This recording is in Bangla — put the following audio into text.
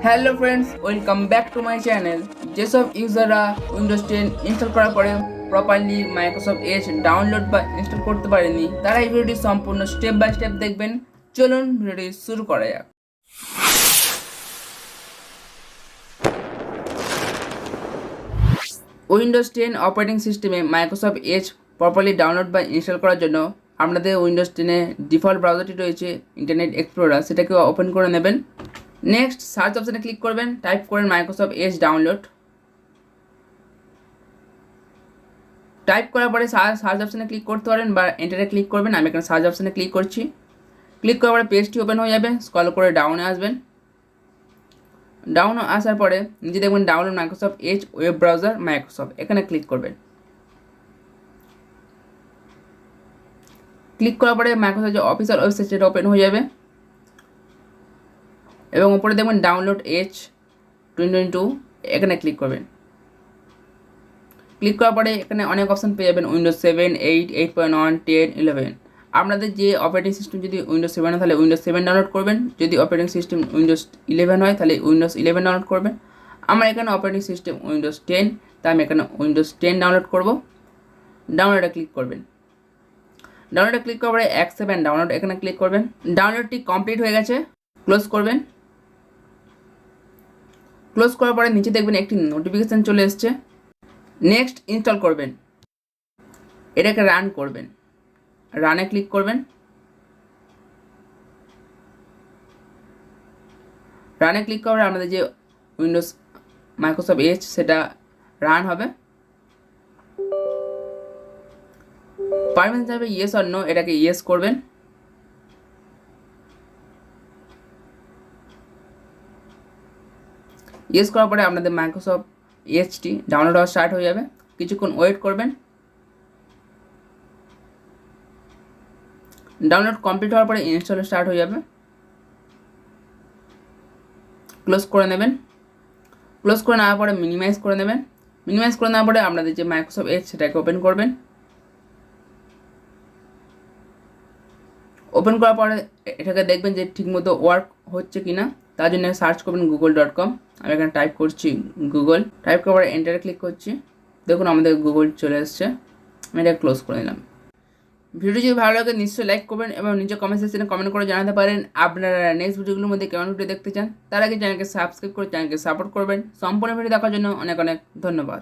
Hello friends, welcome back to my channel. যেসব ইউজাররা উইন্ডোজ 10 ইনস্টল করার পরে প্রপারলি মাইক্রোসফট এজ ডাউনলোড বা ইনস্টল করতে পারেনি, তারা এই ভিডিওটি সম্পূর্ণ স্টেপ বাই স্টেপ দেখবেন। চলুন ভিডিওটি শুরু করা যাক। উইন্ডোজ 10 অপারেটিং সিস্টেমে মাইক্রোসফট এজ প্রপারলি ডাউনলোড বা ইনস্টল করার জন্য আপনাদের উইন্ডোজ 10-এ ডিফল্ট ব্রাউজারটি রয়েছে ইন্টারনেট এক্সপ্লোরার, সেটাকে ওপেন করে নেবেন। নেক্সট সার্চ অপশানে ক্লিক করবেন, টাইপ করেন মাইক্রোসফট এজ ডাউনলোড। টাইপ করার পরে সার্চ অপশানে ক্লিক করতে পারেন বা এন্টারে ক্লিক করবেন। আমি এখানে সার্চ অপশানে ক্লিক করছি। ক্লিক করার পরে পেজটি ওপেন হয়ে যাবে। স্ক্রল করে ডাউনে আসবেন। ডাউনে আসার পরে নিচে দেখবেন download Microsoft Edge web browser Microsoft, এখানে ক্লিক করবেন। ক্লিক করার পরে মাইক্রোসফট যে অফিসিয়াল ওয়েবসাইট সেটা ওপেন হয়ে যাবে এবং উপরে দেখবেন ডাউনলোড এজ 2022, এখানে ক্লিক করবেন। ক্লিক করার পরে এখানে অনেক অপশান পেয়ে যাবেন, উইন্ডোজ 7, 8, 8.1, 10, 11। আপনাদের যে অপারেটিং সিস্টেম যদি উইন্ডোজ 7 হয় তাহলে উইন্ডোজ 7 ডাউনলোড করবেন, যদি অপারেটিং সিস্টেম উইন্ডোজ 11 হয় তাহলে উইন্ডোজ 11 ডাউনলোড করবেন। আমার এখানে অপারেটিং সিস্টেম উইন্ডোজ 10, তাই আমি এখানে উইন্ডোজ 10 ডাউনলোড করব। ডাউনলোডে ক্লিক করবেন। ডাউনলোডে ক্লিক করার পরে অ্যাকসেপ্ট অ্যান্ড ডাউনলোড, এখানে ক্লিক করবেন। ডাউনলোডটি কমপ্লিট হয়ে গেছে, ক্লোজ করবেন। ক্লোজ করার পরে নিচে দেখবেন একটি নোটিফিকেশান চলে এসছে। নেক্সট ইনস্টল করবেন, এটাকে রান করবেন। রানে ক্লিক করবেন। রানে ক্লিক করার আমাদের যে উইন্ডোজ মাইক্রোসফট এজ সেটা রান হবে। পারমিশন চাইবে ইয়েস অর নো, এটাকে ইয়েস করবেন। ইয়েস করার পরে আপনাদের মাইক্রোসফট এজটি ডাউনলোড হওয়া স্টার্ট হয়ে যাবে। কিছুক্ষণ ওয়েট করবেন। ডাউনলোড কমপ্লিট হওয়ার পরে ইনস্টল স্টার্ট হয়ে যাবে। ক্লোজ করে নেবেন। ক্লোজ করে নেওয়ার পরে মিনিমাইজ করে নেবেন। মিনিমাইজ করে নেওয়ার পরে আপনাদের যে মাইক্রোসফট এজ সেটাকে ওপেন করবেন। ওপেন করার পরে এটাকে দেখবেন যে ঠিকমতো ওয়ার্ক হচ্ছে কি না, তার জন্য সার্চ করবেন google.com। আমি এখানে টাইপ করছি গুগল। টাইপ করার পরে এন্টারে ক্লিক করছি। দেখুন আমাদের গুগল চলে এসছে। আমি এটা ক্লোজ করে নিলাম। ভিডিও যদি ভালো লাগে নিশ্চয়ই লাইক করবেন এবং নিচে কমেন্ট সেকশনে কমেন্ট করে জানাতে পারেন আপনারা নেক্সট ভিডিওগুলোর মধ্যে কেমন ভিডিও দেখতে চান। তার আগে চ্যানেলকে সাবস্ক্রাইব করে চ্যানেলকে সাপোর্ট করবেন। সম্পূর্ণ ভিডিও দেখার জন্য অনেক অনেক ধন্যবাদ।